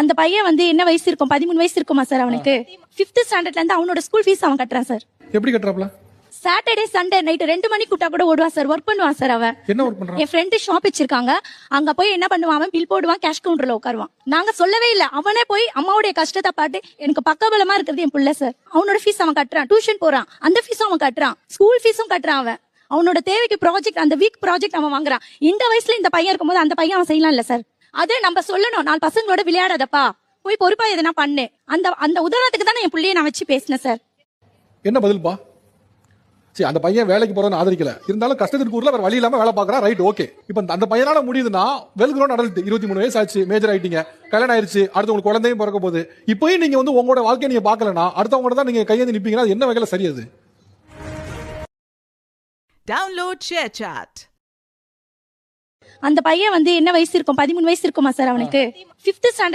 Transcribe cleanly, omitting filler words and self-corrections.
அந்த பையன் வந்து என்ன வயசு இருக்கும், 13 வயசு இருக்குமா சார் அவனுக்கு. 5th ஸ்டாண்டர்ட்ல இருந்து அவனோட ஸ்கூல் ஃபீஸ் அவன் கட்டுறான் சார். எப்படி கட்டுறாப்ல? சாட்டர்டே சண்டே நைட் 2 மணி கூட்டா கூட ஓடுவான் சார். ஒர்க் பண்ணுவான் சார் அவன். என்ன ஒர்க் பண்றான்? என் ஃப்ரெண்டு ஷாப் வச்சிருக்காங்க. அங்க போய் என்ன பண்ணுவான், அவன் பில் போடுவான், கேஷ் கவுண்டர்ல உட்காருவான். நாங்க சொல்லவே இல்ல, அவனே போய் அம்மாவுடைய கஷ்டத்தை பாட்டு எனக்கு பக்கபலமா இருக்கிறது என் புள்ள சார். அவனோட ஃபீஸ் அவன் கட்டுறான், டியூஷன் போறான், அந்த ஃபீஸும் அவன் கட்டுறான், ஸ்கூல் ஃபீஸும் கட்டுறான். அவனோட தேவைக்கு ப்ராஜெக்ட், அந்த வீக் ப்ராஜெக்ட் அவன் வாங்குறான். இந்த வயசுல இந்த பையன் இருக்கும்போது அந்த பையன் அவன் செய்யலாம் இல்ல சார். அது நம்ம சொல்லணும், 4 பசங்களோட விளையாடாதப்பா, போய் பொறுப்பா எதனா பண்ணு. அந்த உதாரணத்துக்கு தானே என் பிள்ளைய நான் வச்சு பேசினேன் சார். என்ன பதில்பா? சரி, அந்த பையன் வேலைக்கு போறதுன்னு ஆதரிக்கல, இருந்தாலும் கஷ்டத்துக்கு ஊர்ல வேற வழி இல்லாம வேலை பாக்குறான், ரைட், ஓகே. இப்ப அந்த பையனால முடியுதுன்னா, வெல் கிரவுண்ட் அடல்ட், 23 வயசு ஆச்சு, மேஜர் ஆயிட்டீங்க, கல்யாணம் ஆயிருச்சு, அடுத்து உங்களுக்கு குழந்தையும் பிறக்க போகுது. இப்பயும் நீங்க வந்து உங்களோட வாழ்க்கையை நீங்க பாக்கலனா, அடுத்தவங்க தான் நீங்க கையேந்தி நிப்பீங்கன்னா என்ன வகையில சரியது? Download ShareChat. அந்த பையன் வந்து என்ன வயசு இருக்கும், 13 வயசு இருக்குமா சார் அவனுக்கு. 5th standard